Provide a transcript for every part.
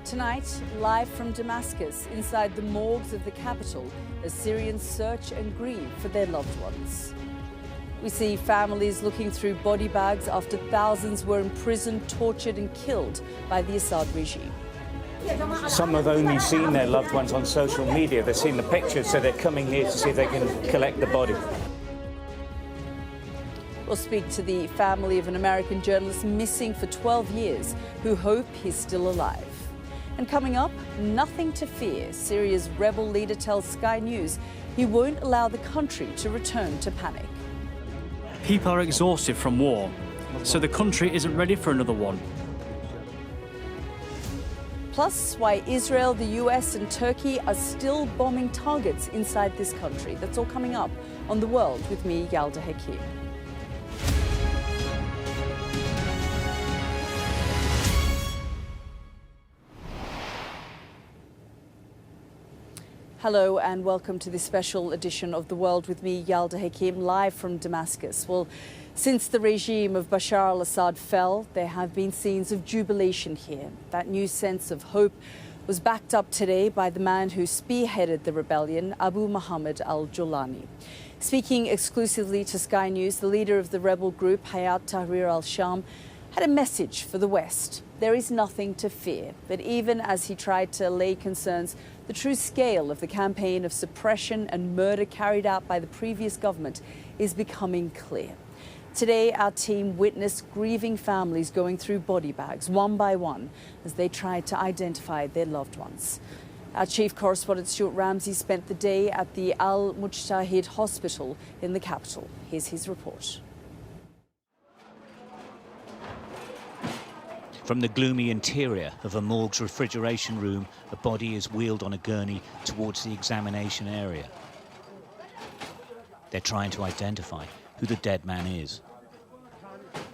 Tonight, live from Damascus, inside the morgues of the capital, as Syrians search and grieve for their loved ones. We see families looking through body bags after thousands were imprisoned, tortured and killed by the Assad regime. Some have only seen their loved ones on social media. They've seen the pictures, so they're coming here to see if they can collect the body. We'll speak to the family of an American journalist missing for 12 years who hope he's still alive. And coming up, nothing to fear. Syria's rebel leader tells Sky News he won't allow the country to return to panic. People are exhausted from war, so the country isn't ready for another one. Plus, why Israel, the US and Turkey are still bombing targets inside this country. That's all coming up on The World with me, Yalda Hakim. Hello and welcome to this special edition of The World with me, Yalda Hakim, live from Damascus. Well, since the regime of Bashar al-Assad fell, there have been scenes of jubilation here. That new sense of hope was backed up today by the man who spearheaded the rebellion, Abu Muhammad al-Jolani. Speaking exclusively to Sky News, the leader of the rebel group, Hayat Tahrir al Sham, had a message for the West. There is nothing to fear. But even as he tried to allay concerns, the true scale of the campaign of suppression and murder carried out by the previous government is becoming clear. Today, our team witnessed grieving families going through body bags one by one as they tried to identify their loved ones. Our chief correspondent Stuart Ramsey spent the day at the Al-Mujtahid hospital in the capital. Here's his report. From the gloomy interior of a morgue's refrigeration room, a body is wheeled on a gurney towards the examination area. They're trying to identify who the dead man is.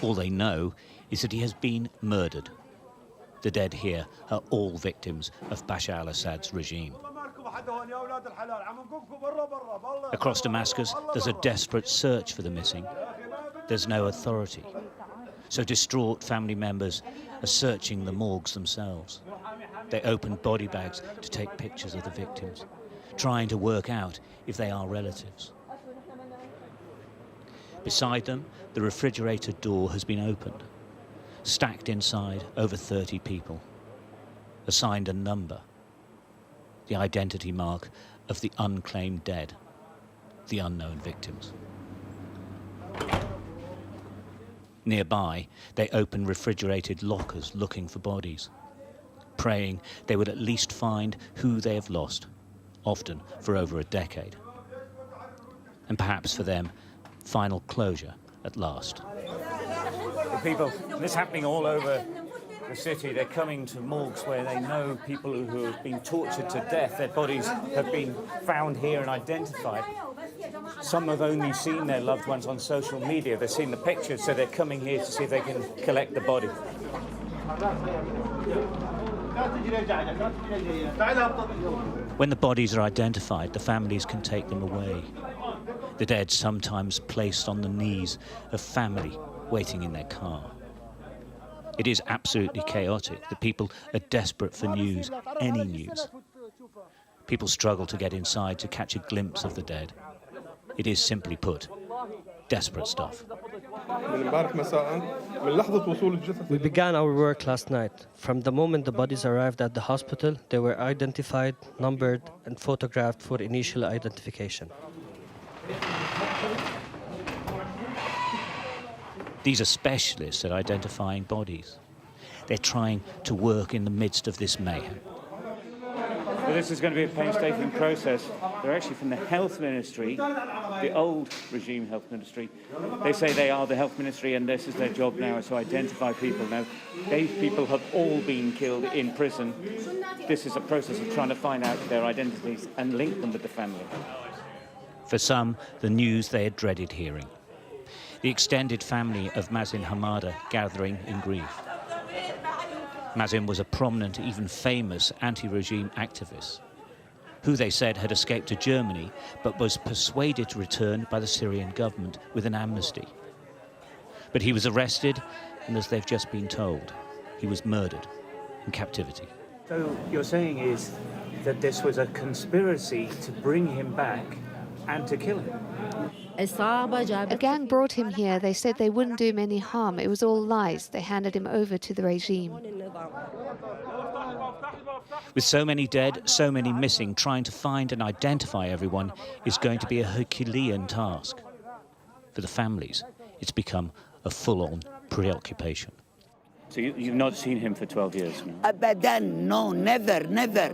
All they know is that he has been murdered. The dead here are all victims of Bashar al-Assad's regime. Across Damascus, there's a desperate search for the missing. There's no authority. So distraught family members are searching the morgues themselves. They open body bags to take pictures of the victims, trying to work out if they are relatives. Beside them, the refrigerator door has been opened. Stacked inside, over 30 people. Assigned a number. The identity mark of the unclaimed dead, the unknown victims. Nearby, they open refrigerated lockers looking for bodies, praying they would at least find who they have lost, often for over a decade. And perhaps for them, final closure at last. The people, this is happening all over the city. They're coming to morgues where they know people who have been tortured to death. Their bodies have been found here and identified. Some have only seen their loved ones on social media. They've seen the pictures, so they're coming here to see if they can collect the body. When the bodies are identified, the families can take them away. The dead sometimes placed on the knees of family waiting in their car. It is absolutely chaotic. The people are desperate for news, any news. People struggle to get inside to catch a glimpse of the dead. It is, simply put, desperate stuff. We began our work last night. From the moment the bodies arrived at the hospital, they were identified, numbered, and photographed for initial identification. These are specialists at identifying bodies. They're trying to work in the midst of this mayhem. Well, this is going to be a painstaking process. They're actually from the health ministry, the old regime health ministry. They say they are the health ministry and this is their job now, is to identify people. Now, these people have all been killed in prison. This is a process of trying to find out their identities and link them with the family. For some, the news they had dreaded hearing. The extended family of Mazin Hamada gathering in grief. Mazin was a prominent, even famous anti-regime activist, who they said had escaped to Germany, but was persuaded to return by the Syrian government with an amnesty. But he was arrested, and as they've just been told, he was murdered in captivity. So you're saying is that this was a conspiracy to bring him back and to kill him? A gang brought him here. They said they wouldn't do him any harm. It was all lies. They handed him over to the regime. With so many dead, so many missing, trying to find and identify everyone is going to be a Herculean task. For the families, it's become a full-on preoccupation. So you've not seen him for 12 years? أبداً, no, never, never.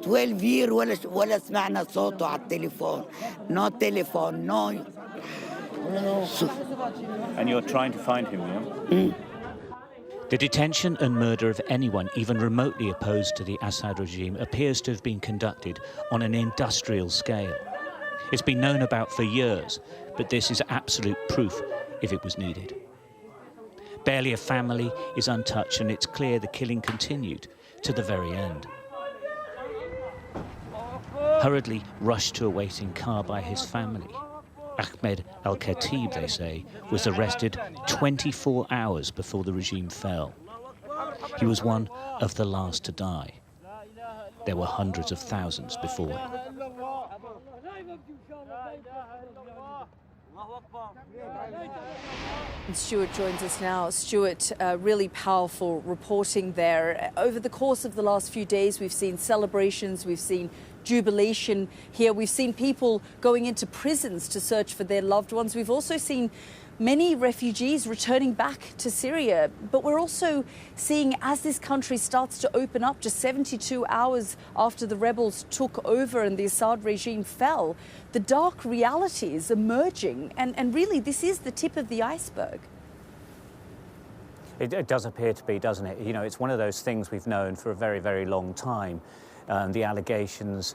12 years ولا سمعنا صوته على التليفون. No telephone, no. And you're trying to find him, yeah? The detention and murder of anyone even remotely opposed to the Assad regime appears to have been conducted on an industrial scale. It's been known about for years, but this is absolute proof if it was needed. Barely a family is untouched, and it's clear the killing continued to the very end. Hurriedly rushed to a waiting car by his family, Ahmed al-Khatib, they say, was arrested 24 hours before the regime fell. He was one of the last to die. There were hundreds of thousands before him. And Stuart joins us now. Stuart, really powerful reporting there. Over the course of the last few days, we've seen celebrations, we've seen jubilation here. We've seen people going into prisons to search for their loved ones. We've also seen many refugees returning back to Syria. But we're also seeing, as this country starts to open up, just 72 hours after the rebels took over and the Assad regime fell, the dark reality is emerging. And really, this is the tip of the iceberg. It does appear to be, doesn't it? You know, it's one of those things we've known for a very, very long time. The allegations,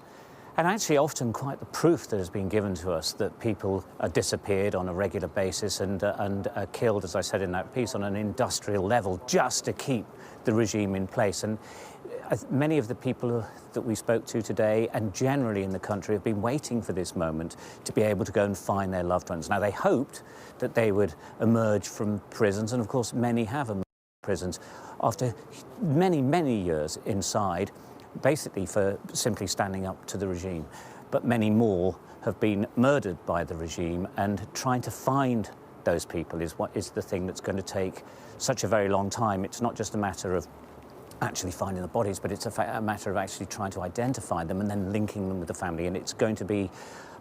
and actually often quite the proof that has been given to us that people are disappeared on a regular basis and are killed, as I said in that piece, on an industrial level just to keep the regime in place. And many of the people that we spoke to today and generally in the country have been waiting for this moment to be able to go and find their loved ones. Now, they hoped that they would emerge from prisons, and of course many have emerged from prisons after many, many years inside, basically for simply standing up to the regime. But many more have been murdered by the regime, and trying to find those people is what is the thing that's going to take such a very long time. It's not just a matter of actually finding the bodies, but it's a matter of actually trying to identify them and then linking them with the family. And it's going to be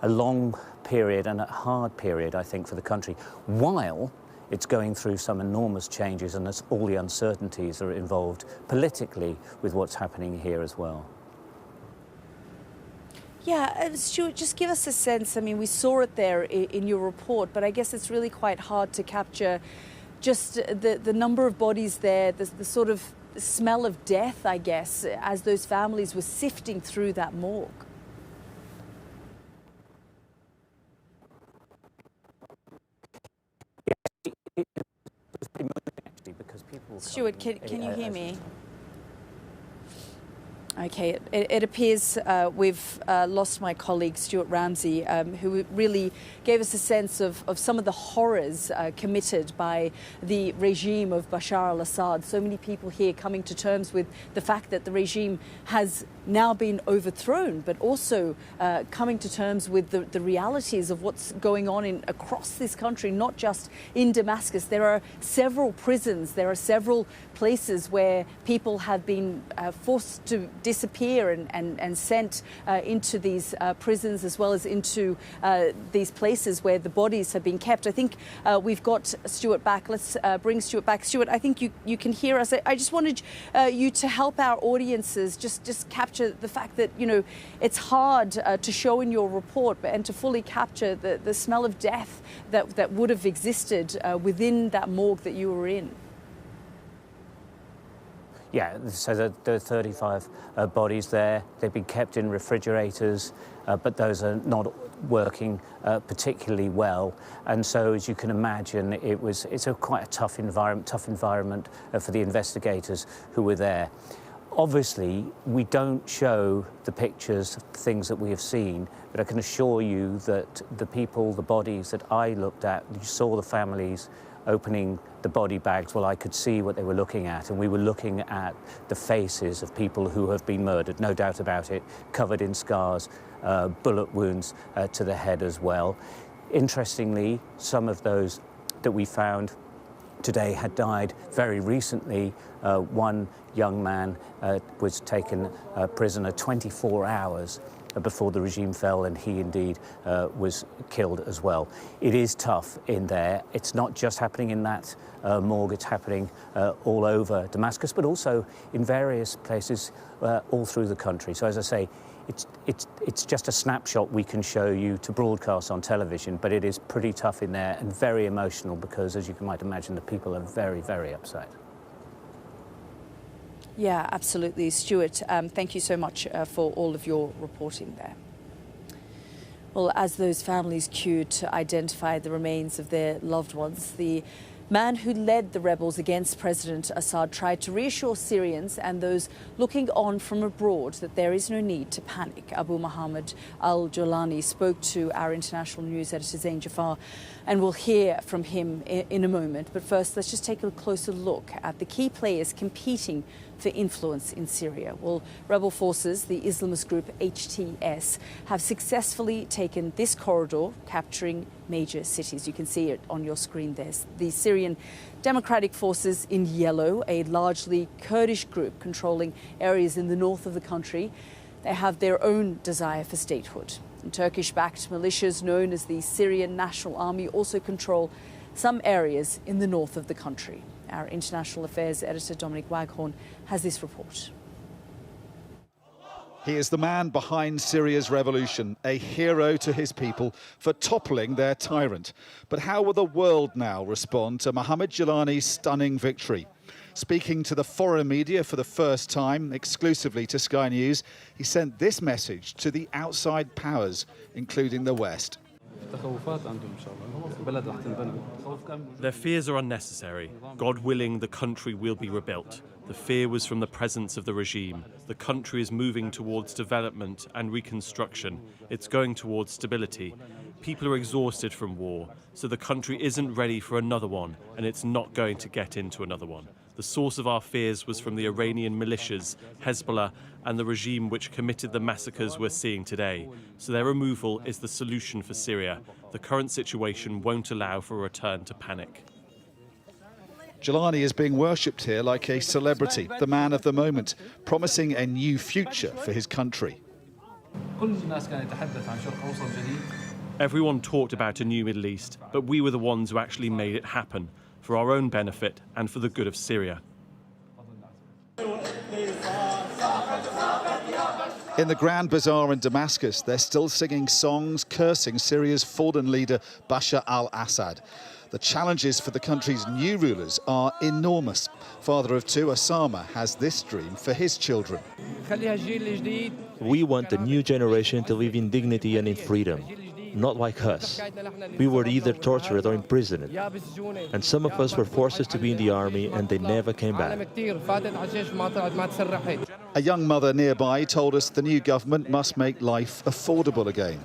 a long period and a hard period, I think, for the country, while it's going through some enormous changes, and there's all the uncertainties that are involved politically with what's happening here as well. Yeah, Stuart, just give us a sense. I mean, we saw it there in your report, but I guess it's really quite hard to capture just the number of bodies there, the sort of smell of death, I guess, as those families were sifting through that morgue. Stuart, can you hear me? Okay, it appears we've lost my colleague Stuart Ramsey, who really gave us a sense of some of the horrors committed by the regime of Bashar al-Assad. So many people here coming to terms with the fact that the regime has now been overthrown, but also coming to terms with the realities of what's going on across this country, not just in Damascus. There are several prisons, there are several places where people have been forced to disappear and sent into these prisons, as well as into these places where the bodies have been kept. I think we've got Stuart back. Let's bring Stuart back. Stuart, I think you can hear us. I just wanted you to help our audiences just capture the fact that, you know, it's hard to show in your report and to fully capture the smell of death that would have existed within that morgue that you were in. Yeah, so there are 35 bodies there. They've been kept in refrigerators, but those are not working particularly well. And so, as you can imagine, it's quite a tough environment for the investigators who were there. Obviously, we don't show the pictures, things that we have seen, but I can assure you that the bodies that I looked at, you saw the families opening the body bags, well, I could see what they were looking at, and we were looking at the faces of people who have been murdered, no doubt about it, covered in scars, bullet wounds to the head as well. Interestingly, some of those that we found today had died very recently. One young man was taken prisoner 24 hours before the regime fell, and he indeed was killed as well. It is tough in there. It's not just happening in that morgue, it's happening all over Damascus, but also in various places all through the country. So as I say, it's just a snapshot we can show you to broadcast on television, but it is pretty tough in there and very emotional because, as you might imagine, the people are very, very upset. Yeah, absolutely. Stuart, thank you so much for all of your reporting there. Well, as those families queued to identify the remains of their loved ones, the man who led the rebels against President Assad tried to reassure Syrians and those looking on from abroad that there is no need to panic. Abu Muhammad al-Jolani spoke to our international news editor Zain Jafar, and we'll hear from him in a moment. But first, let's just take a closer look at the key players competing for influence in Syria. Well, rebel forces, the Islamist group HTS, have successfully taken this corridor, capturing major cities. You can see it on your screen there. The Syrian Democratic Forces in yellow, a largely Kurdish group controlling areas in the north of the country. They have their own desire for statehood. And Turkish-backed militias known as the Syrian National Army also control some areas in the north of the country. Our international affairs editor Dominic Waghorn has this report. He is the man behind Syria's revolution, a hero to his people for toppling their tyrant. But how will the world now respond to Mohammed Jolani's stunning victory? Speaking to the foreign media for the first time, exclusively to Sky News, he sent this message to the outside powers, including the West. Their fears are unnecessary. God willing, the country will be rebuilt. The fear was from the presence of the regime. The country is moving towards development and reconstruction. It's going towards stability. People are exhausted from war, so the country isn't ready for another one, and it's not going to get into another one. The source of our fears was from the Iranian militias, Hezbollah, and the regime which committed the massacres we're seeing today. So their removal is the solution for Syria. The current situation won't allow for a return to panic. Jolani is being worshipped here like a celebrity, the man of the moment, promising a new future for his country. Everyone talked about a new Middle East, but we were the ones who actually made it happen, for our own benefit and for the good of Syria. In the Grand Bazaar in Damascus, they're still singing songs cursing Syria's fallen leader Bashar al-Assad. The challenges for the country's new rulers are enormous. Father of two, Osama, has this dream for his children. We want the new generation to live in dignity and in freedom, not like us. We were either tortured or imprisoned, and some of us were forced to be in the army and they never came back. A young mother nearby told us the new government must make life affordable again.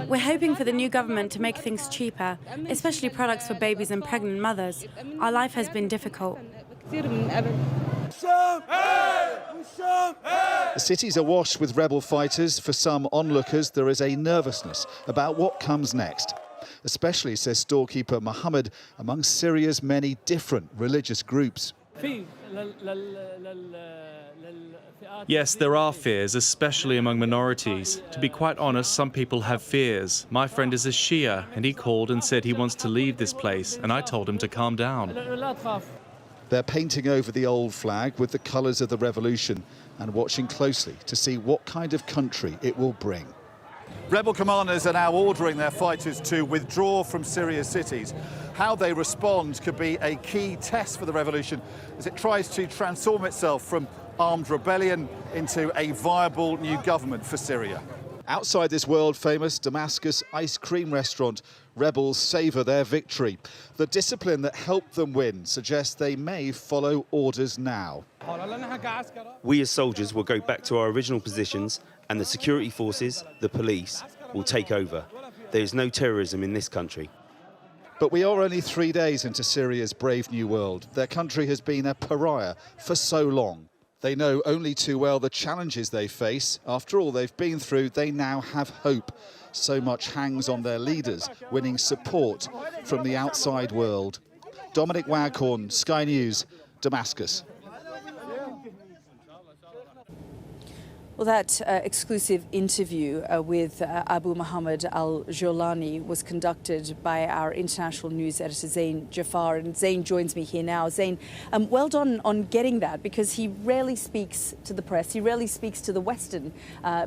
We're hoping for the new government to make things cheaper, especially products for babies and pregnant mothers. Our life has been difficult. The cities are awash with rebel fighters. For some onlookers, there is a nervousness about what comes next, especially, says storekeeper Mohammed, among Syria's many different religious groups. Yes, there are fears, especially among minorities. To be quite honest, some people have fears. My friend is a Shia, and he called and said he wants to leave this place, and I told him to calm down. They're painting over the old flag with the colours of the revolution and watching closely to see what kind of country it will bring. Rebel commanders are now ordering their fighters to withdraw from Syria's cities. How they respond could be a key test for the revolution as it tries to transform itself from armed rebellion into a viable new government for Syria. Outside this world-famous Damascus ice cream restaurant, rebels savour their victory. The discipline that helped them win suggests they may follow orders now. We as soldiers will go back to our original positions and the security forces, the police, will take over. There is no terrorism in this country. But we are only 3 days into Syria's brave new world. Their country has been a pariah for so long. They know only too well the challenges they face. After all they've been through, they now have hope. So much hangs on their leaders, winning support from the outside world. Dominic Waghorn, Sky News, Damascus. Well, that exclusive interview with Abu Muhammad al-Jolani was conducted by our international news editor, Zain Jafar. And Zain joins me here now. Zain, well done on getting that, because he rarely speaks to the press. He rarely speaks to the Western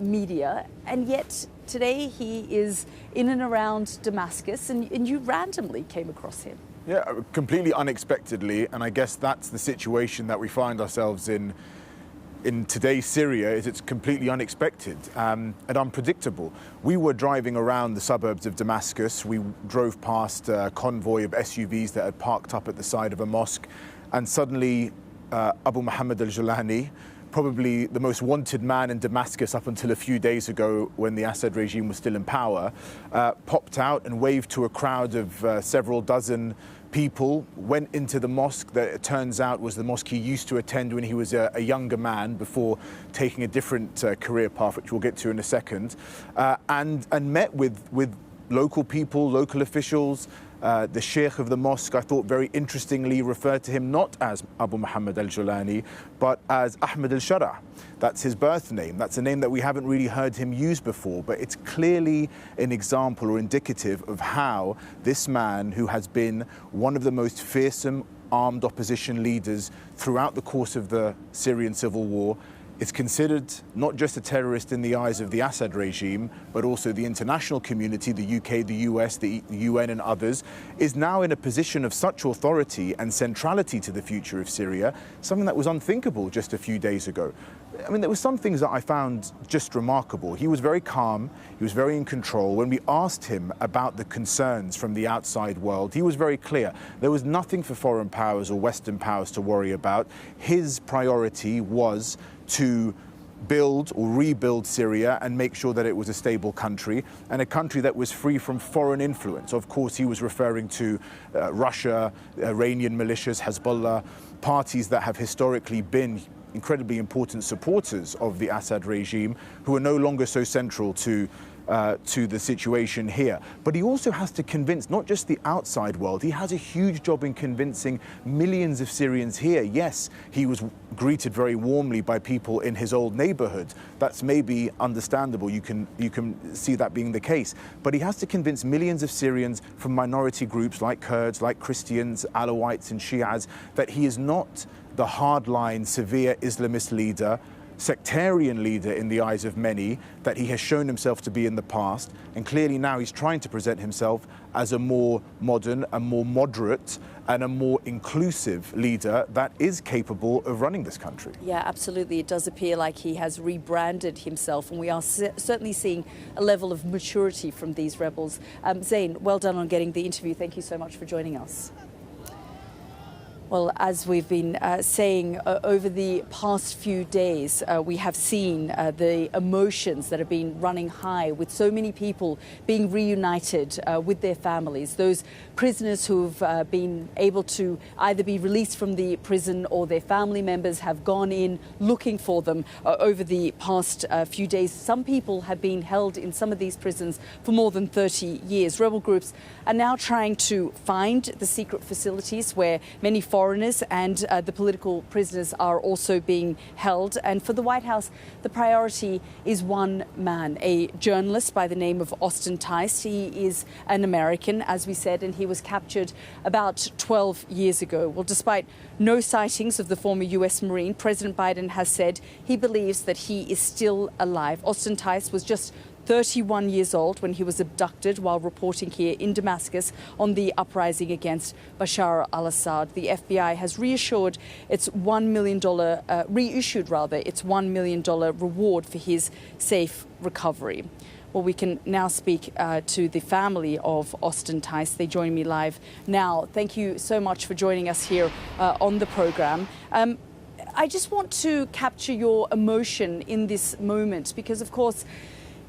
media. And yet today he is in and around Damascus, and you randomly came across him. Yeah, completely unexpectedly. And I guess that's the situation that we find ourselves in today's Syria, is it's completely unexpected and unpredictable. We were driving around the suburbs of Damascus. We drove past a convoy of SUVs that had parked up at the side of a mosque, and suddenly Abu Muhammad al-Jolani, probably the most wanted man in Damascus up until a few days ago when the Assad regime was still in power, popped out and waved to a crowd of several dozen people, went into the mosque that it turns out was the mosque he used to attend when he was a younger man before taking a different career path, which we'll get to in a second, and met with local people, local officials. The sheikh of the mosque, I thought very interestingly, referred to him not as Abu Muhammad al-Jolani, but as Ahmed al-Shara. That's his birth name. That's a name that we haven't really heard him use before, but it's clearly an example or indicative of how this man, who has been one of the most fearsome armed opposition leaders throughout the course of the Syrian civil war, is considered not just a terrorist in the eyes of the Assad regime, but also the international community, the UK, the US, the UN and others, is now in a position of such authority and centrality to the future of Syria, something that was unthinkable just a few days ago. I mean, there were some things that I found just remarkable. He was very calm, he was very in control. When we asked him about the concerns from the outside world, he was very clear. There was nothing for foreign powers or Western powers to worry about. His priority was to build or rebuild Syria and make sure that it was a stable country, and a country that was free from foreign influence. Of course, he was referring to Russia, Iranian militias, Hezbollah, parties that have historically been incredibly important supporters of the Assad regime, who are no longer so central to the situation here. But he also has to convince not just the outside world, he has a huge job in convincing millions of Syrians here. Yes, he was greeted very warmly by people in his old neighborhood. That's maybe understandable, you can see that being the case. But he has to convince millions of Syrians from minority groups like Kurds, like Christians, Alawites and Shias, that he is not the hardline, severe Islamist leader, sectarian leader in the eyes of many that he has shown himself to be in the past, and clearly now he's trying to present himself as a more modern, a more moderate and a more inclusive leader that is capable of running this country. Yeah, absolutely. It does appear like he has rebranded himself, and we are certainly seeing a level of maturity from these rebels. Zain, well done on getting the interview. Thank you so much for joining us. Well, as we've been saying, over the past few days, we have seen the emotions that have been running high, with so many people being reunited with their families. Those prisoners who've been able to either be released from the prison, or their family members have gone in looking for them over the past few days. Some people have been held in some of these prisons for more than 30 years. Rebel groups are now trying to find the secret facilities where many foreigners and the political prisoners are also being held. And for the White House, the priority is one man, a journalist by the name of Austin Tice. He is an American, as we said, and he was captured about 12 years ago. Well, despite no sightings of the former U.S. Marine, President Biden has said he believes that he is still alive. Austin Tice was just 31 years old when he was abducted while reporting here in Damascus on the uprising against Bashar al-Assad. The FBI has reissued its $1 million reward for his safe recovery. Well, we can now speak to the family of Austin Tice. They join me live now. Thank you so much for joining us here on the program. I just want to capture your emotion in this moment because, of course,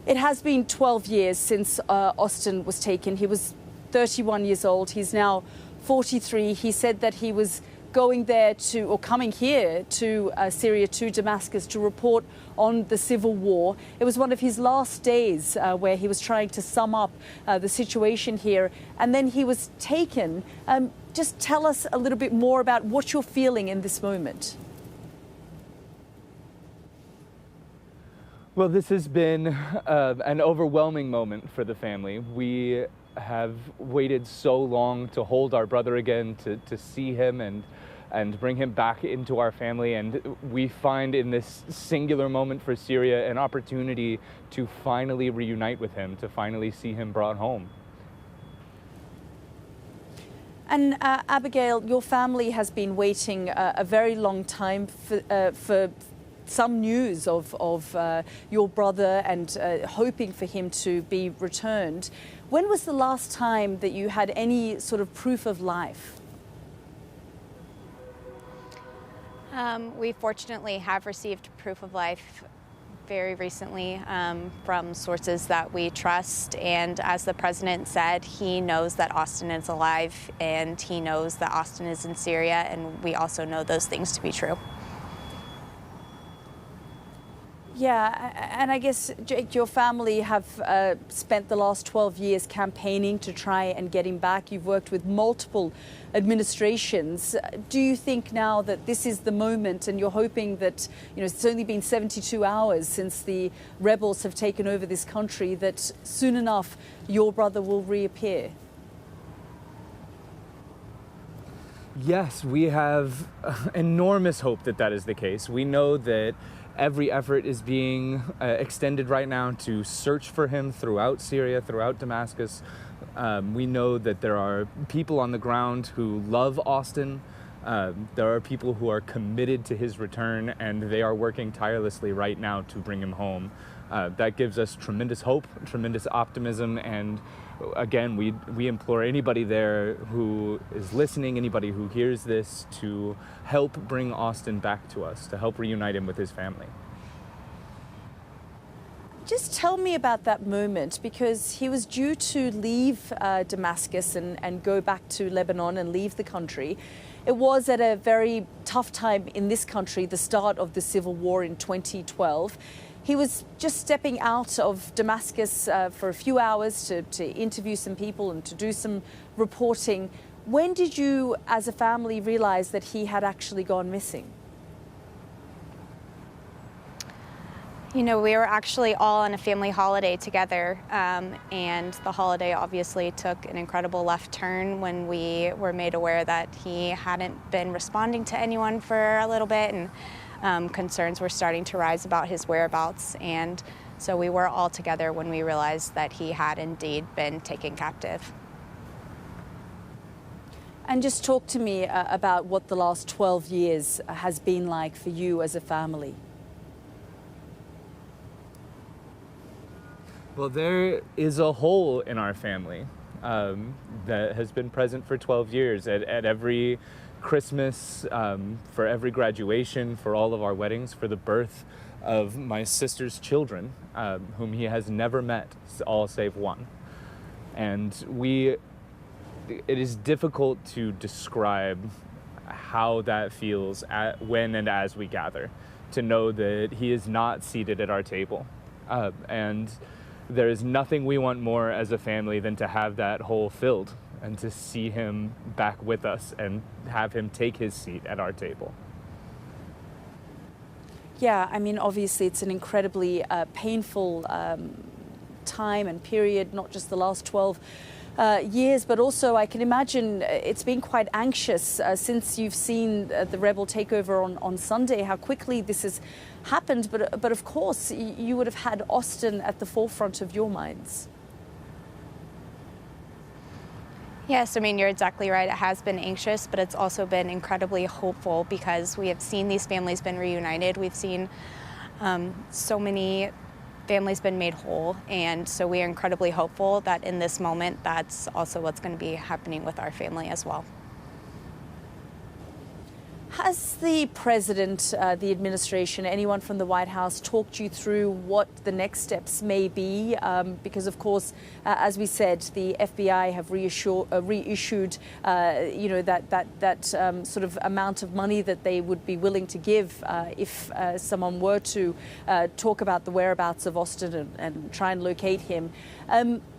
it has been 12 years since Austin was taken. He was 31 years old. He's now 43. He said that he was going there to, or coming here to Syria, to Damascus, to report on the civil war. It was one of his last days where he was trying to sum up the situation here. And then he was taken. Just tell us a little bit more about what you're feeling in this moment. Well, this has been an overwhelming moment for the family. We have waited so long to hold our brother again, to see him and bring him back into our family. And we find in this singular moment for Syria an opportunity to finally reunite with him, to finally see him brought home. And Abigail, your family has been waiting a very long time for some news of your brother and hoping for him to be returned. When was the last time that you had any sort of proof of life? We fortunately have received proof of life very recently from sources that we trust. And as the president said, he knows that Austin is alive and he knows that Austin is in Syria. And we also know those things to be true. Yeah, and I guess, Jake, your family have spent the last 12 years campaigning to try and get him back. You've worked with multiple administrations. Do you think now that this is the moment and you're hoping that, it's only been 72 hours since the rebels have taken over this country, that soon enough your brother will reappear? Yes, we have enormous hope that that is the case. We know that every effort is being extended right now to search for him throughout Syria, throughout Damascus. We know that there are people on the ground who love Austin. There are people who are committed to his return, and they are working tirelessly right now to bring him home. That gives us tremendous hope, tremendous optimism, and again, we implore anybody there who is listening, anybody who hears this, to help bring Austin back to us, to help reunite him with his family. Just tell me about that moment, because he was due to leave Damascus and go back to Lebanon and leave the country. It was at a very tough time in this country, the start of the civil war in 2012. He was just stepping out of Damascus for a few hours to interview some people and to do some reporting. When did you, as a family, realize that he had actually gone missing? We were actually all on a family holiday together, and the holiday obviously took an incredible left turn when we were made aware that he hadn't been responding to anyone for a little bit, and concerns were starting to rise about his whereabouts. And so we were all together when we realized that he had indeed been taken captive. And just talk to me about what the last 12 years has been like for you as a family. Well, there is a hole in our family that has been present for 12 years. At every Christmas, for every graduation, for all of our weddings, for the birth of my sister's children, whom he has never met, all save one. And it is difficult to describe how that feels when and as we gather, to know that he is not seated at our table. And there is nothing we want more as a family than to have that hole filled and to see him back with us and have him take his seat at our table. Yeah, I mean, obviously it's an incredibly painful time and period, not just the last 12 years, but also I can imagine it's been quite anxious since you've seen the rebel takeover on Sunday, how quickly this has happened. But of course, you would have had Austin at the forefront of your minds. Yes, you're exactly right. It has been anxious, but it's also been incredibly hopeful, because we have seen these families been reunited. We've seen so many families been made whole, and so we are incredibly hopeful that in this moment that's also what's going to be happening with our family as well. Has the president, the administration, anyone from the White House talked you through what the next steps may be? Because, of course, as we said, the FBI have reissued, that sort of amount of money that they would be willing to give if someone were to talk about the whereabouts of Austin and try and locate him.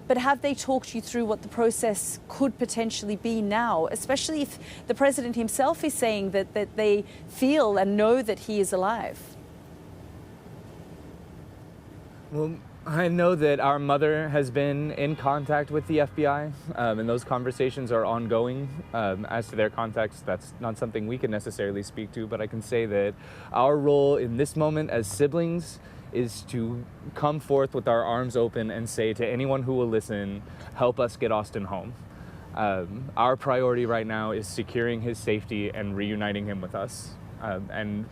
But have they talked you through what the process could potentially be now, especially if the president himself is saying that they feel and know that he is alive? Well, I know that our mother has been in contact with the FBI, and those conversations are ongoing. As to their contacts, that's not something we can necessarily speak to, but I can say that our role in this moment as siblings is to come forth with our arms open and say to anyone who will listen, help us get Austin home. Our priority right now is securing his safety and reuniting him with us. And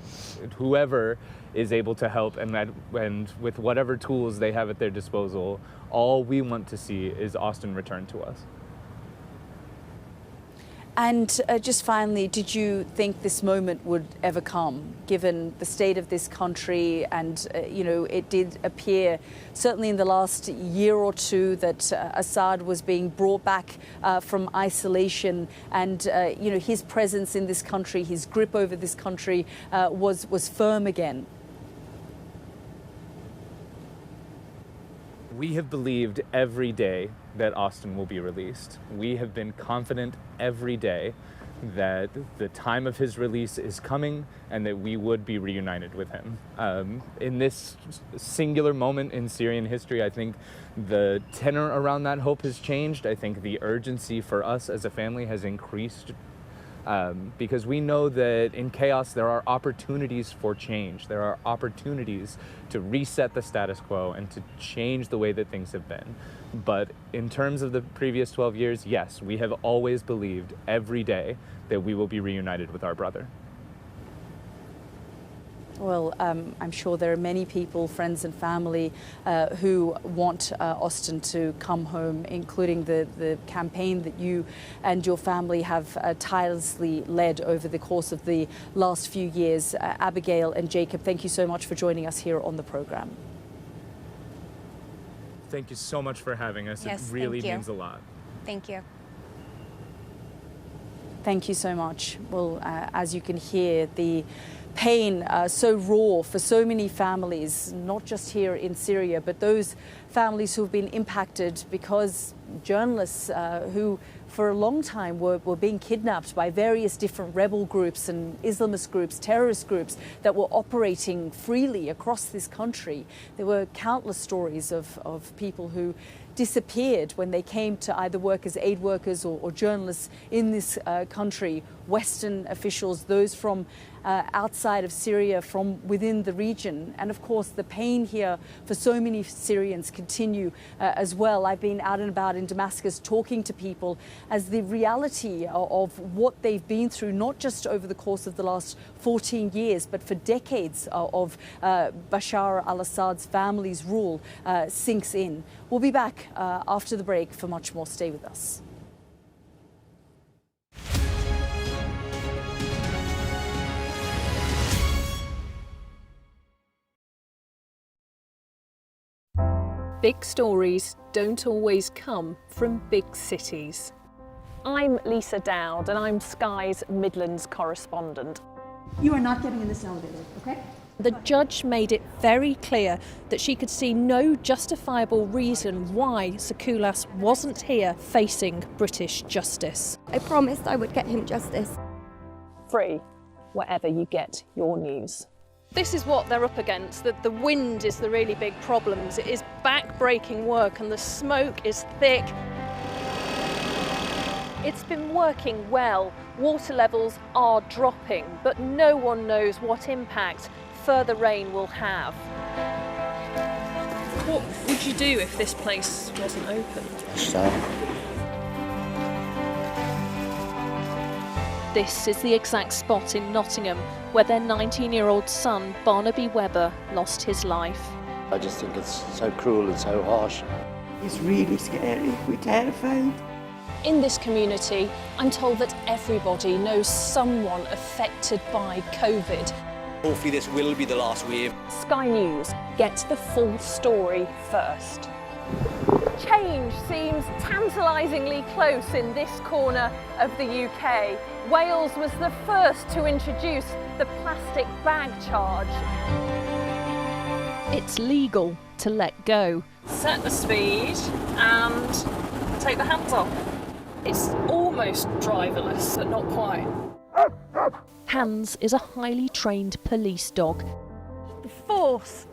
whoever is able to help and with whatever tools they have at their disposal, all we want to see is Austin returned to us. And just finally, did you think this moment would ever come, given the state of this country? And, it did appear, certainly in the last year or two, that Assad was being brought back from isolation. And, his presence in this country, his grip over this country was firm again. We have believed every day that Austin will be released. We have been confident every day that the time of his release is coming and that we would be reunited with him. In this singular moment in Syrian history, I think the tenor around that hope has changed. I think the urgency for us as a family has increased because we know that in chaos there are opportunities for change. There are opportunities to reset the status quo and to change the way that things have been. But in terms of the previous 12 years, yes, we have always believed every day that we will be reunited with our brother. Well, I'm sure there are many people, friends and family, who want Austin to come home, including the campaign that you and your family have tirelessly led over the course of the last few years. Abigail and Jacob, thank you so much for joining us here on the program. Thank you so much for having us. Yes, it really thank you. means a lot. Thank you. Thank you so much. Well, as you can hear, the pain so raw for so many families, not just here in Syria, but those families who have been impacted because journalists who for a long time were being kidnapped by various different rebel groups and Islamist groups, terrorist groups that were operating freely across this country. There were countless stories of people who disappeared when they came to either work as aid workers or journalists in this country. Western officials, those from outside of Syria, from within the region. And of course, the pain here for so many Syrians continue as well. I've been out and about in Damascus talking to people as the reality of what they've been through, not just over the course of the last 14 years, but for decades of Bashar al-Assad's family's rule sinks in. We'll be back after the break for much more. Stay with us. Big stories don't always come from big cities. I'm Lisa Dowd and I'm Sky's Midlands correspondent. You are not getting in this elevator, okay? The judge made it very clear that she could see no justifiable reason why Sakulas wasn't here facing British justice. I promised I would get him justice. Free, wherever you get your news. This is what they're up against. The wind is the really big problems. It is back-breaking work and the smoke is thick. It's been working well. Water levels are dropping, but no one knows what impact further rain will have. What would you do if this place wasn't open? This is the exact spot in Nottingham where their 19-year-old son, Barnaby Webber, lost his life. I just think it's so cruel and so harsh. It's really scary. We're terrified. In this community, I'm told that everybody knows someone affected by COVID. Hopefully this will be the last wave. Sky News gets the full story first. Change seems tantalisingly close in this corner of the UK. Wales was the first to introduce the plastic bag charge. It's legal to let go. Set the speed and take the hands off. It's almost driverless, but not quite. Hans is a highly trained police dog. The force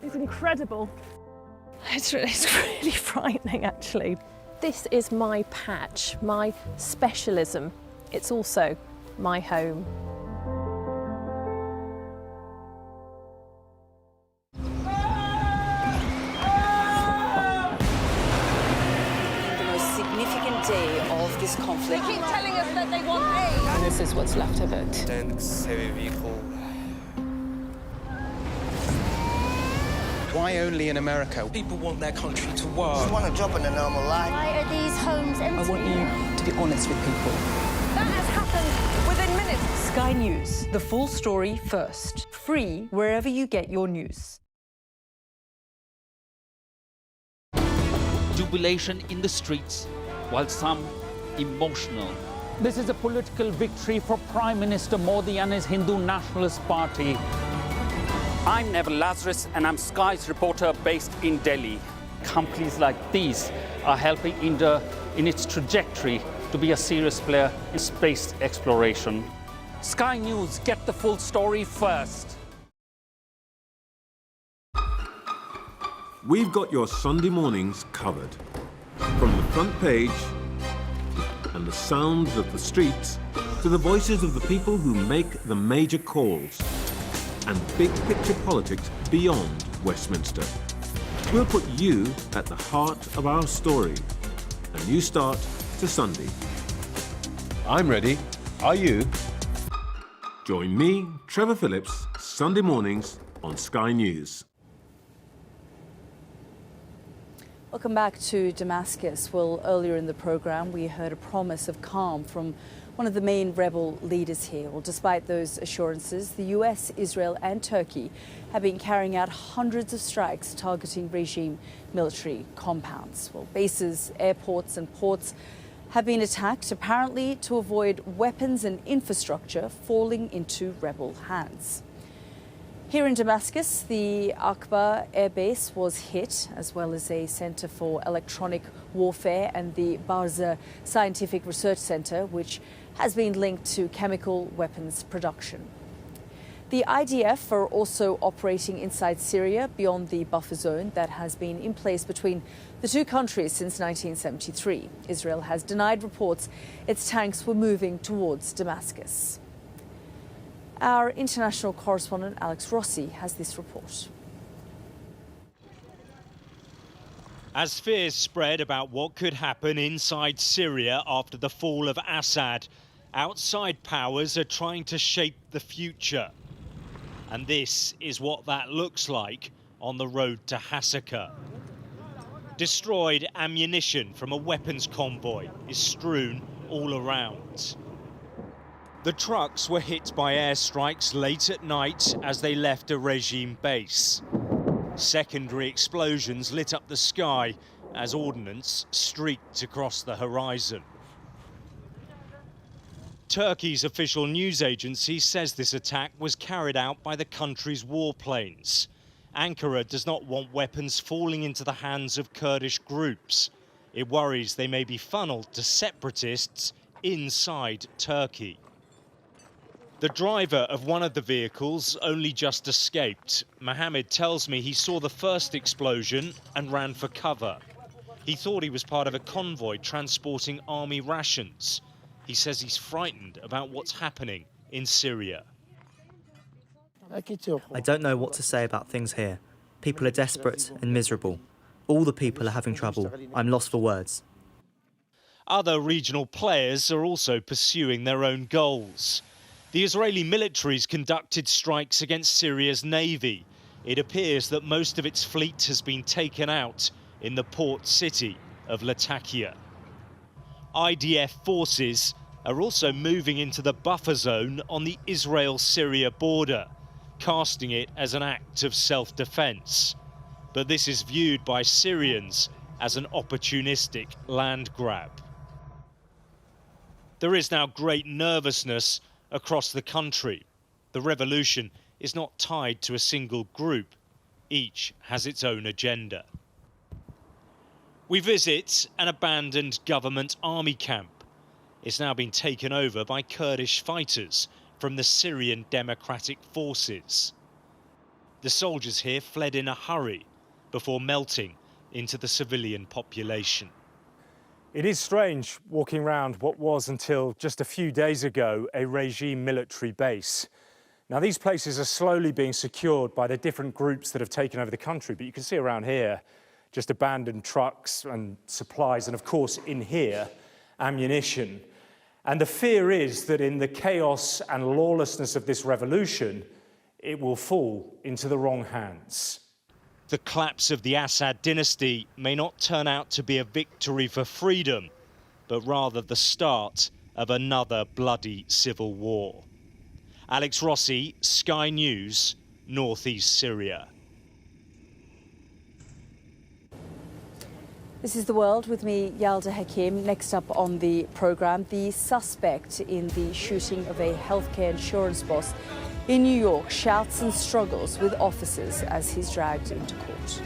is incredible. It's really frightening, actually. This is my patch, my specialism. It's also my home. The most significant day of this conflict. They keep telling us that they want aid. And this is what's left of it. Tanks, heavy vehicle. Why only in America? People want their country to work. You want a job in a normal life. Why are these homes empty? I want you to be honest with people. That has happened within minutes. Sky News, the full story first. Free wherever you get your news. Jubilation in the streets, while some emotional. This is a political victory for Prime Minister Modi and his Hindu Nationalist Party. I'm Neville Lazarus, and I'm Sky's reporter based in Delhi. Companies like these are helping India in its trajectory to be a serious player in space exploration. Sky News, get the full story first. We've got your Sunday mornings covered. From the front page and the sounds of the streets to the voices of the people who make the major calls and big picture politics beyond Westminster. We'll put you at the heart of our story. A new start to Sunday. I'm ready. Are you? Join me, Trevor Phillips, Sunday mornings on Sky News. Welcome back to Damascus. Well, earlier in the programme, we heard a promise of calm from one of the main rebel leaders here. Well, despite those assurances, the US, Israel and Turkey have been carrying out hundreds of strikes targeting regime military compounds. Well, bases, airports and ports have been attacked, apparently to avoid weapons and infrastructure falling into rebel hands. Here in Damascus, the Aqaba Air Base was hit, as well as a centre for electronic warfare and the Barza Scientific Research Centre, which has been linked to chemical weapons production. The IDF are also operating inside Syria beyond the buffer zone that has been in place between the two countries since 1973. Israel has denied reports its tanks were moving towards Damascus. Our international correspondent Alex Rossi has this report. As fears spread about what could happen inside Syria after the fall of Assad, outside powers are trying to shape the future. And this is what that looks like on the road to Hasaka. Destroyed ammunition from a weapons convoy is strewn all around. The trucks were hit by airstrikes late at night as they left a regime base. Secondary explosions lit up the sky as ordnance streaked across the horizon. Turkey's official news agency says this attack was carried out by the country's warplanes. Ankara does not want weapons falling into the hands of Kurdish groups. It worries they may be funneled to separatists inside Turkey. The driver of one of the vehicles only just escaped. Mohammed tells me he saw the first explosion and ran for cover. He thought he was part of a convoy transporting army rations. He says he's frightened about what's happening in Syria. I don't know what to say about things here. People are desperate and miserable. All the people are having trouble. I'm lost for words. Other regional players are also pursuing their own goals. The Israeli military's conducted strikes against Syria's navy. It appears that most of its fleet has been taken out in the port city of Latakia. IDF forces are also moving into the buffer zone on the Israel-Syria border, casting it as an act of self-defense. But this is viewed by Syrians as an opportunistic land grab. There is now great nervousness across the country. The revolution is not tied to a single group. Each has its own agenda. We visit an abandoned government army camp. It's now been taken over by Kurdish fighters from the Syrian Democratic Forces. The soldiers here fled in a hurry before melting into the civilian population. It is strange walking around what was, until just a few days ago, a regime military base. Now, these places are slowly being secured by the different groups that have taken over the country, but you can see around here just abandoned trucks and supplies, and of course in here, ammunition. And the fear is that in the chaos and lawlessness of this revolution, it will fall into the wrong hands. The collapse of the Assad dynasty may not turn out to be a victory for freedom, but rather the start of another bloody civil war. Alex Rossi, Sky News, Northeast Syria. This is The World with me, Yalda Hakim. Next up on the programme, the suspect in the shooting of a healthcare insurance boss in New York shouts and struggles with officers as he's dragged into court.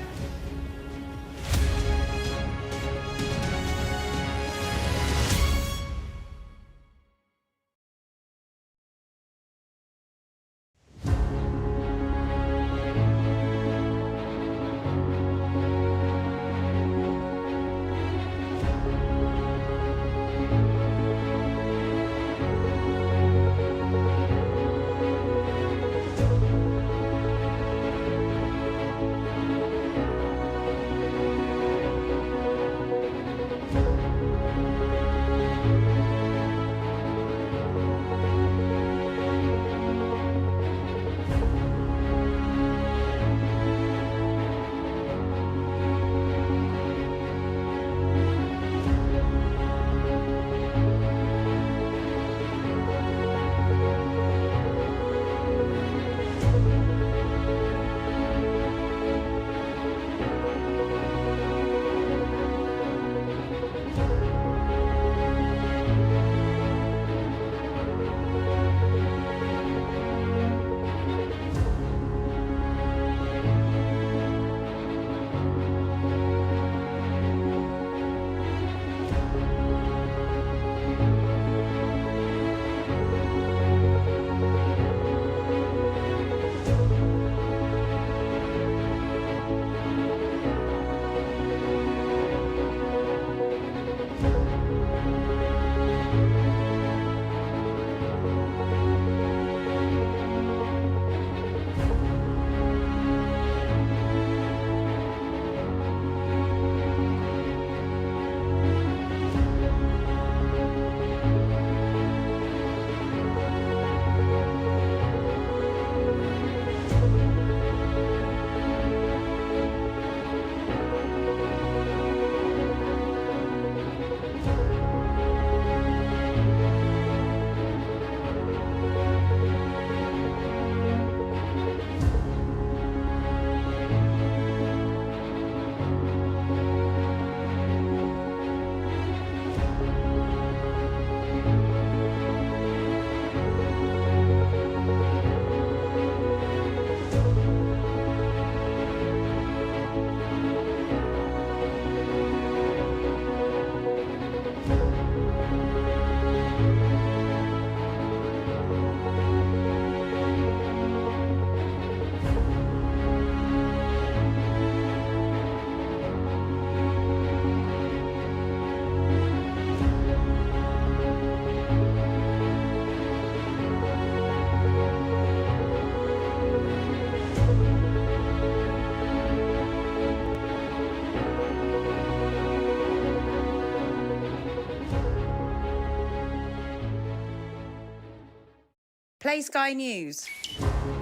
Play Sky News.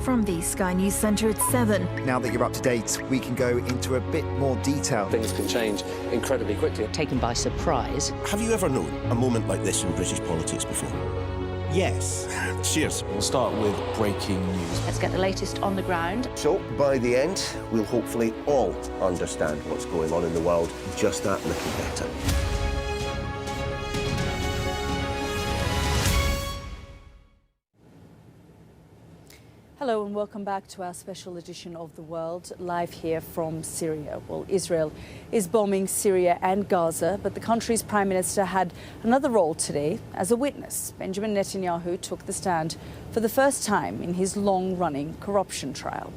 From the Sky News Centre at 7. Now that you're up to date, we can go into a bit more detail. Things can change incredibly quickly. Taken by surprise. Have you ever known a moment like this in British politics before? Yes. Cheers. We'll start with breaking news. Let's get the latest on the ground. So, by the end, we'll hopefully all understand what's going on in the world just that little better. Hello and welcome back to our special edition of The World, live here from Syria. Well, Israel is bombing Syria and Gaza, but the country's Prime Minister had another role today as a witness. Benjamin Netanyahu took the stand for the first time in his long-running corruption trial.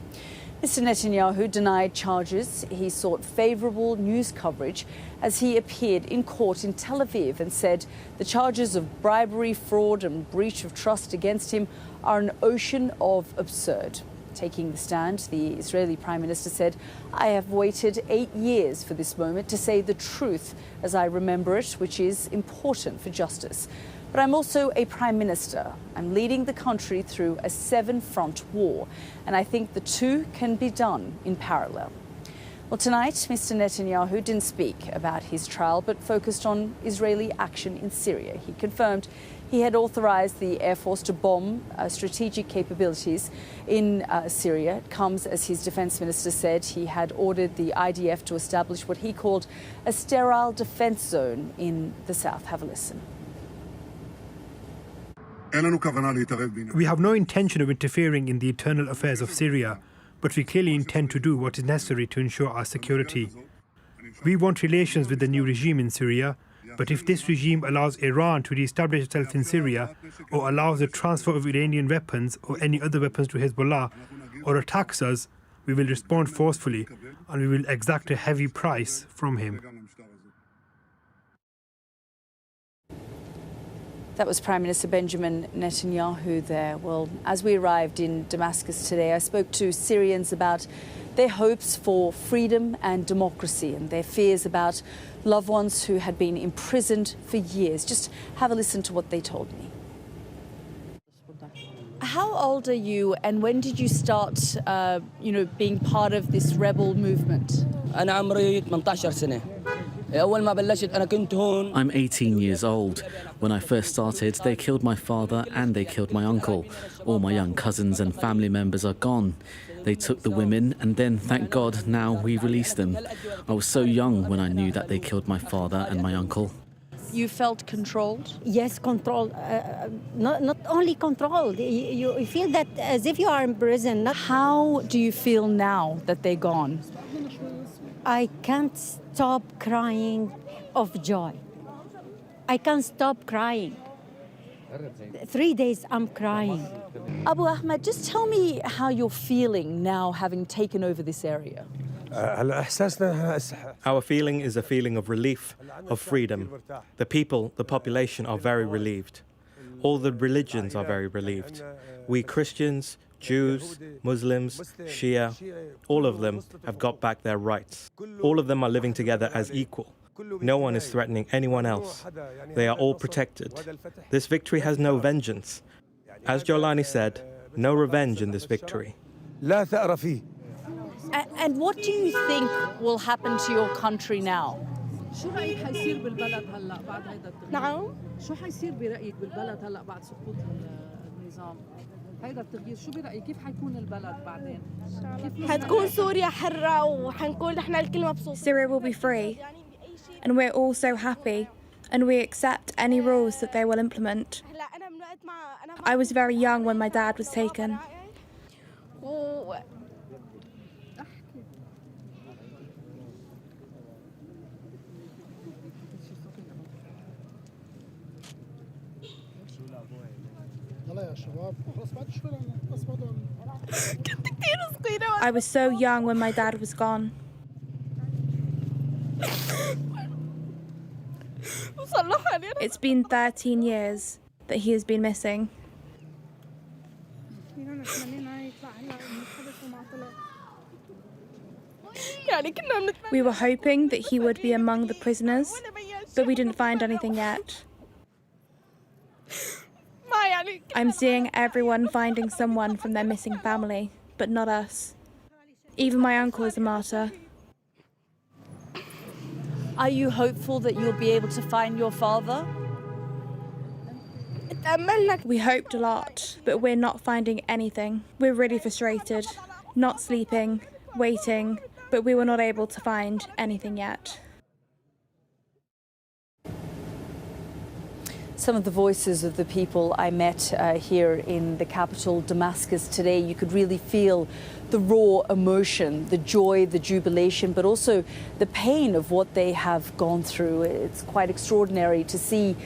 Mr. Netanyahu denied charges. He sought favourable news coverage as he appeared in court in Tel Aviv and said the charges of bribery, fraud and breach of trust against him are an ocean of absurd. Taking the stand, the Israeli Prime Minister said, "I have waited 8 years for this moment to say the truth as I remember it, which is important for justice. But I'm also a Prime Minister. I'm leading the country through a 7-front war, and I think the two can be done in parallel." Well, tonight, Mr. Netanyahu didn't speak about his trial, but focused on Israeli action in Syria. He confirmed he had authorized the Air Force to bomb strategic capabilities in Syria. It comes as his defense minister said he had ordered the IDF to establish what he called a sterile defense zone in the south. Have a listen. We have no intention of interfering in the internal affairs of Syria, but we clearly intend to do what is necessary to ensure our security. We want relations with the new regime in Syria, but if this regime allows Iran to re-establish itself in Syria, or allows the transfer of Iranian weapons or any other weapons to Hezbollah, or attacks us, we will respond forcefully and we will exact a heavy price from him. That was Prime Minister Benjamin Netanyahu there. Well, as we arrived in Damascus today, I spoke to Syrians about their hopes for freedom and democracy and their fears about loved ones who had been imprisoned for years. Just have a listen to what they told me. How old are you and when did you start, being part of this rebel movement? أنا عمري 18 سنة. أول ما بلشت أنا كنت هون. I'm 18 years old. When I first started, they killed my father and they killed my uncle. All my young cousins and family members are gone. They took the women and then, thank God, now we released them. I was so young when I knew that they killed my father and my uncle. You felt controlled? Yes, controlled. Not only controlled. You feel that as if you are in prison. How do you feel now that they're gone? I can't stop crying of joy. I can't stop crying. 3 days I'm crying. Abu Ahmed, just tell me how you're feeling now having taken over this area. Our feeling is a feeling of relief, of freedom. The people, the population are very relieved. All the religions are very relieved. We Christians, Jews, Muslims, Shia, all of them have got back their rights. All of them are living together as equal. No one is threatening anyone else. They are all protected. This victory has no vengeance. As Jolani said, no revenge in this victory. And what do you think will happen to your country now? شو رأيك حيصير بالبلد هلا بعد هيدا التغيير؟ نعم شو حيصير برأيك بالبلد هلا بعد سقوط النظام؟ هيدا التغيير شو برأيك كيف حيكون البلد بعدين؟ حتكون سوريا حرة وحنكون نحن الكل مبسوطين. Syria will be free, and we're all so happy, and we accept any rules that they will implement. I was very young when my dad was taken. I was so young when my dad was gone. It's been 13 years that he has been missing. We were hoping that he would be among the prisoners, but we didn't find anything yet. I'm seeing everyone finding someone from their missing family, but not us. Even my uncle is a martyr. Are you hopeful that you'll be able to find your father? We hoped a lot, but we're not finding anything. We're really frustrated, not sleeping, waiting, but we were not able to find anything yet. Some of the voices of the people I met here in the capital, Damascus, today, you could really feel the raw emotion, the joy, the jubilation, but also the pain of what they have gone through. It's quite extraordinary to see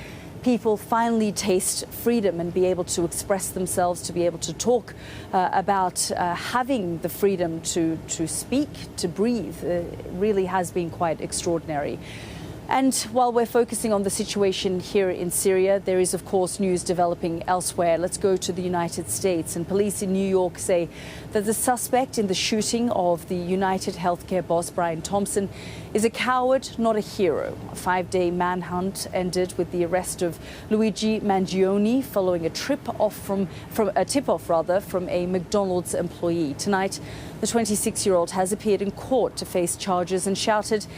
people finally taste freedom and be able to express themselves, to be able to talk about having the freedom to speak, to breathe. It really has been quite extraordinary. And while we're focusing on the situation here in Syria, there is, of course, news developing elsewhere. Let's go to the United States. And police in New York say that the suspect in the shooting of the United Healthcare boss, Brian Thompson, is a coward, not a hero. A 5-day manhunt ended with the arrest of Luigi Mangione following a tip-off from a McDonald's employee. Tonight, the 26-year-old has appeared in court to face charges and shouted,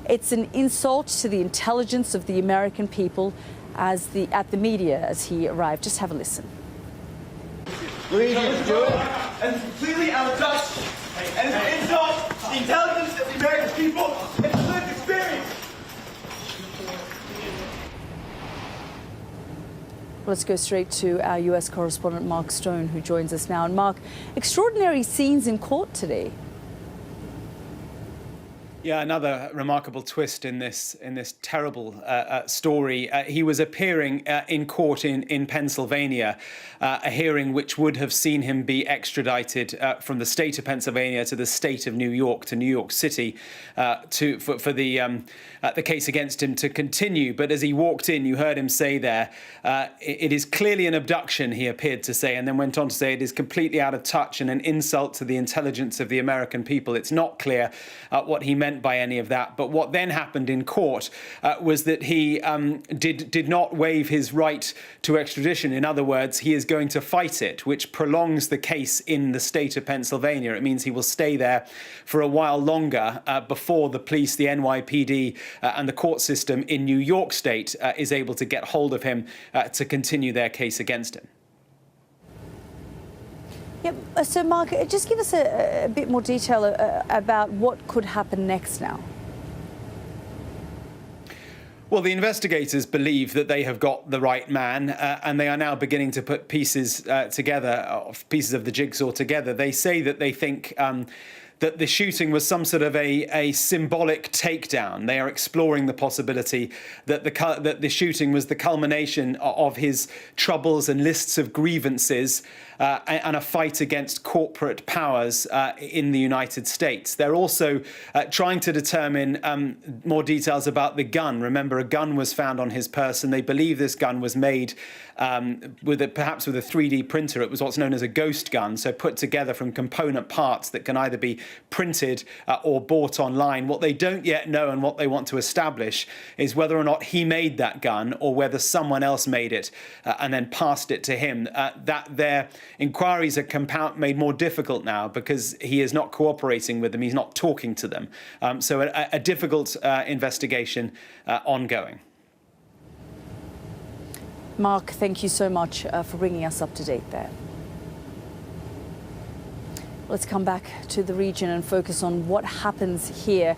"It's an insult to the intelligence of the American people," at the media as he arrived. Just have a listen. Please do it. And completely out of touch. And it's an insult to the intelligence of the American people and its lived experience. Let's go straight to our US correspondent Mark Stone, who joins us now. And Mark, extraordinary scenes in court today. Yeah, another remarkable twist in this terrible story. He was appearing in court in Pennsylvania, a hearing which would have seen him be extradited from the state of Pennsylvania to the state of New York, to New York City, for the case against him to continue. But as he walked in, you heard him say there, it is clearly an abduction, he appeared to say, and then went on to say it is completely out of touch and an insult to the intelligence of the American people. It's not clear what he meant by any of that. But what then happened in court was that he did not waive his right to extradition. In other words, he is going to fight it, which prolongs the case in the state of Pennsylvania. It means he will stay there for a while longer before the police, the NYPD and the court system in New York State is able to get hold of him to continue their case against him. Yep. So, Mark, just give us a bit more detail about what could happen next now. Well, the investigators believe that they have got the right man, and they are now beginning to put pieces together, pieces of the jigsaw together. They say that they think that the shooting was some sort of a symbolic takedown. They are exploring the possibility that the shooting was the culmination of his troubles and lists of grievances and a fight against corporate powers in the United States. They're also trying to determine more details about the gun. Remember, a gun was found on his person. They believe this gun was made perhaps with a 3D printer. It was what's known as a ghost gun, so put together from component parts that can either be printed or bought online. What they don't yet know and what they want to establish is whether or not he made that gun or whether someone else made it and then passed it to him. That their inquiries are made more difficult now because he is not cooperating with them. He's not talking to them. So a difficult investigation ongoing. Mark, thank you so much for bringing us up to date there. Let's come back to the region and focus on what happens here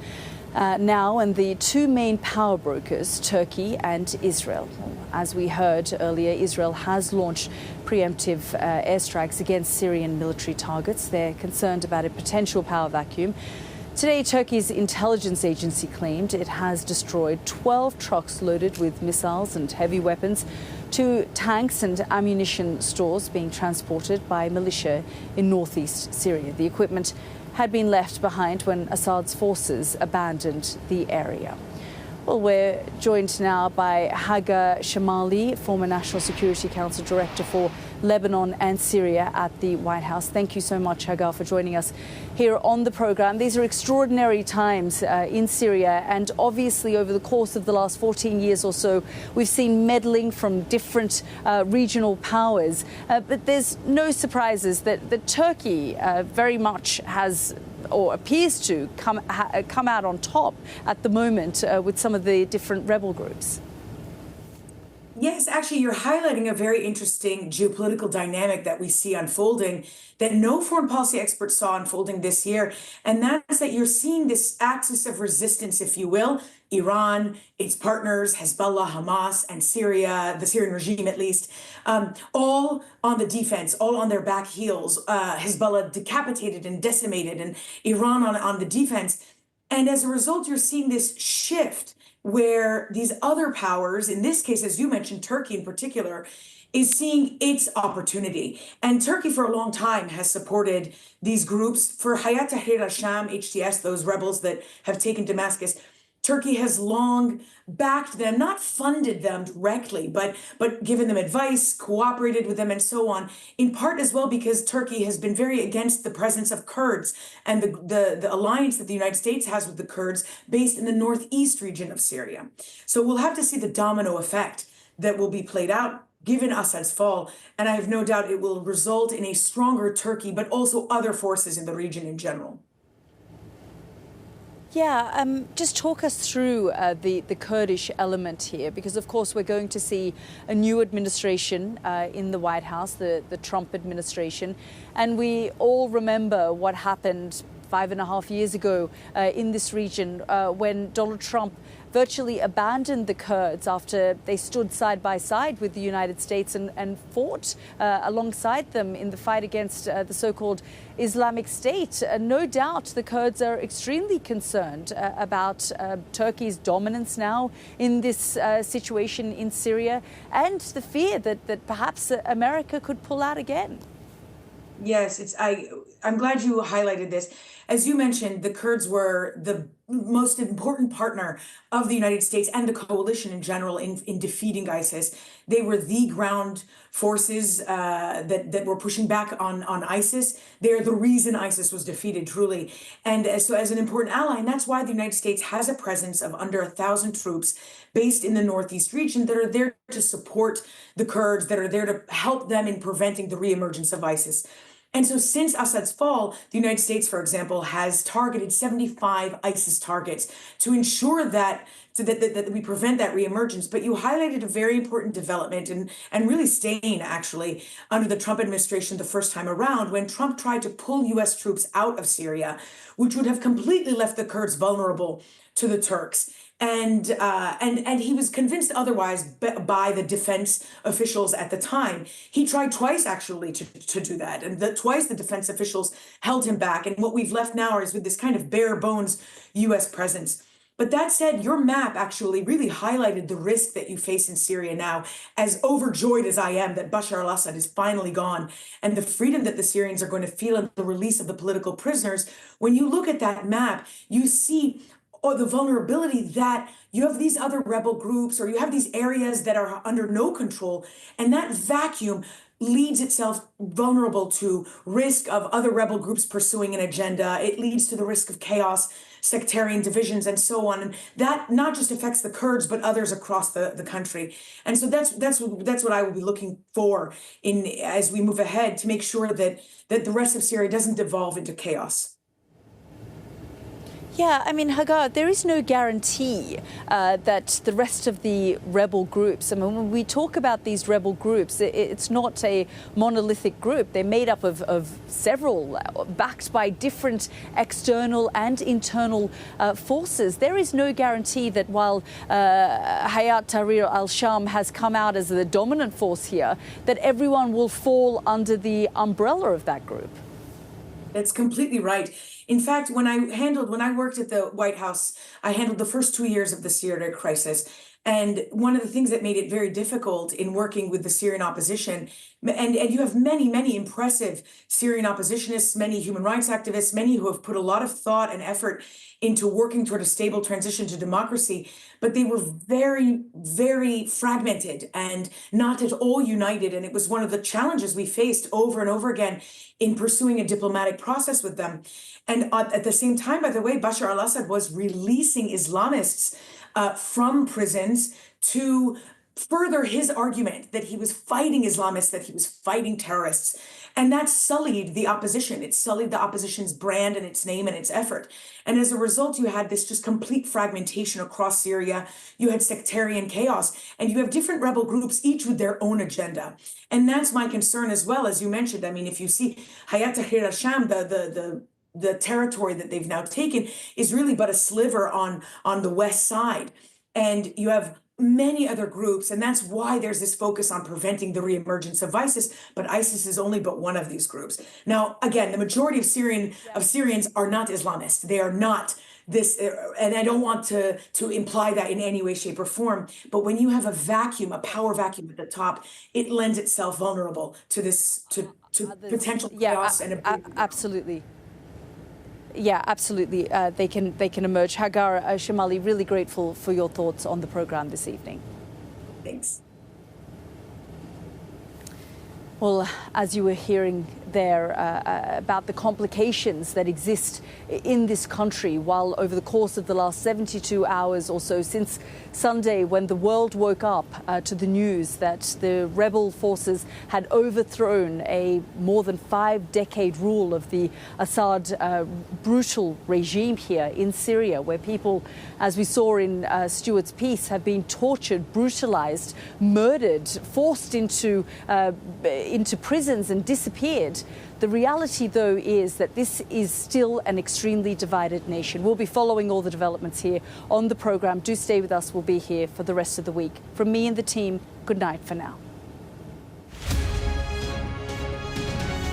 now and the two main power brokers, Turkey and Israel. As we heard earlier, Israel has launched preemptive airstrikes against Syrian military targets. They're concerned about a potential power vacuum. Today, Turkey's intelligence agency claimed it has destroyed 12 trucks loaded with missiles and heavy weapons, 2 tanks and ammunition stores being transported by militia in northeast Syria. The equipment had been left behind when Assad's forces abandoned the area. Well, we're joined now by Hagar Shamali, former National Security Council Director for Lebanon and Syria at the White House. Thank you so much, Hagar, for joining us here on the program. These are extraordinary times in Syria, and obviously over the course of the last 14 years or so, we've seen meddling from different regional powers. But there's no surprises that Turkey very much has or appears to come out on top at the moment with some of the different rebel groups. Yes, actually, you're highlighting a very interesting geopolitical dynamic that we see unfolding that no foreign policy experts saw unfolding this year. And that's that you're seeing this axis of resistance, if you will, Iran, its partners, Hezbollah, Hamas, and Syria, the Syrian regime at least, all on the defense, all on their back heels. Hezbollah decapitated and decimated, and Iran on the defense. And as a result, you're seeing this shift where these other powers, in this case, as you mentioned, Turkey in particular, is seeing its opportunity. And Turkey for a long time has supported these groups. For Hayat Tahrir al Sham, HTS, those rebels that have taken Damascus, Turkey has long backed them, not funded them directly, but given them advice, cooperated with them, and so on, in part as well because Turkey has been very against the presence of Kurds and the alliance that the United States has with the Kurds based in the northeast region of Syria. So we'll have to see the domino effect that will be played out given Assad's fall, and I have no doubt it will result in a stronger Turkey, but also other forces in the region in general. Yeah, just talk us through the Kurdish element here, because of course we're going to see a new administration in the White House, the Trump administration, and we all remember what happened 5.5 years ago in this region when Donald Trump virtually abandoned the Kurds after they stood side by side with the United States and fought alongside them in the fight against the so-called Islamic State. No doubt the Kurds are extremely concerned about Turkey's dominance now in this situation in Syria, and the fear that perhaps America could pull out again. Yes, I'm glad you highlighted this. As you mentioned, the Kurds were the most important partner of the United States and the coalition in general in defeating ISIS. They were the ground forces that were pushing back on ISIS. They're the reason ISIS was defeated, truly. And so as an important ally, and that's why the United States has a presence of under 1,000 troops based in the northeast region that are there to support the Kurds, that are there to help them in preventing the reemergence of ISIS. And so since Assad's fall, the United States, for example, has targeted 75 ISIS targets to ensure that we prevent that reemergence. But you highlighted a very important development and really stain, actually, under the Trump administration the first time around, when Trump tried to pull U.S. troops out of Syria, which would have completely left the Kurds vulnerable to the Turks. And he was convinced otherwise by the defense officials at the time. He tried twice, actually, to do that. And twice the defense officials held him back. And what we've left now is with this kind of bare bones U.S. presence. But that said, your map actually really highlighted the risk that you face in Syria now, as overjoyed as I am that Bashar al-Assad is finally gone, and the freedom that the Syrians are going to feel in the release of the political prisoners. When you look at that map, you see the vulnerability that you have these other rebel groups, or you have these areas that are under no control, and that vacuum leads itself vulnerable to risk of other rebel groups pursuing an agenda. It leads to the risk of chaos, sectarian divisions, and so on. And that not just affects the Kurds, but others across the country. And so that's what I will be looking for as we move ahead, to make sure that the rest of Syria doesn't devolve into chaos. Yeah, I mean, Hagar, there is no guarantee that the rest of the rebel groups, I mean, when we talk about these rebel groups, it's not a monolithic group. They're made up of several, backed by different external and internal forces. There is no guarantee that while Hayat Tahrir al Sham has come out as the dominant force here, that everyone will fall under the umbrella of that group. That's completely right. In fact, when I worked at the White House, I handled the first 2 years of the Syria crisis. And one of the things that made it very difficult in working with the Syrian opposition, and you have many impressive Syrian oppositionists, many human rights activists, many who have put a lot of thought and effort into working toward a stable transition to democracy, but they were very fragmented and not at all united. And it was one of the challenges we faced over and over again in pursuing a diplomatic process with them. And at the same time, by the way, Bashar al-Assad was releasing Islamists from prisons to further his argument that he was fighting Islamists, that he was fighting terrorists. And that sullied the opposition. It sullied the opposition's brand and its name and its effort. And as a result, you had this just complete fragmentation across Syria. You had sectarian chaos, and you have different rebel groups, each with their own agenda. And that's my concern as well, as you mentioned. I mean, if you see Hayat Tahrir al Sham, the territory that they've now taken is really but a sliver on the west side. And you have many other groups, and that's why there's this focus on preventing the reemergence of ISIS, but ISIS is only but one of these groups. Now, again, the majority of Syrians are not Islamists. They are not this, and I don't want to imply that in any way, shape, or form, but when you have a vacuum, a power vacuum at the top, it lends itself vulnerable to this, to potential chaos and absolutely. Yeah, absolutely. They can emerge. Hagar Shamali, really grateful for your thoughts on the program this evening. Thanks. Well, as you were hearing there about the complications that exist in this country, while over the course of the last 72 hours or so since Sunday, when the world woke up to the news that the rebel forces had overthrown a more than 5-decade rule of the Assad brutal regime here in Syria, where people, as we saw in Stuart's piece, have been tortured, brutalized, murdered, forced into prisons and disappeared. The reality, though, is that this is still an extremely divided nation. We'll be following all the developments here on the programme. Do stay with us. We'll be here for the rest of the week. From me and the team, good night for now.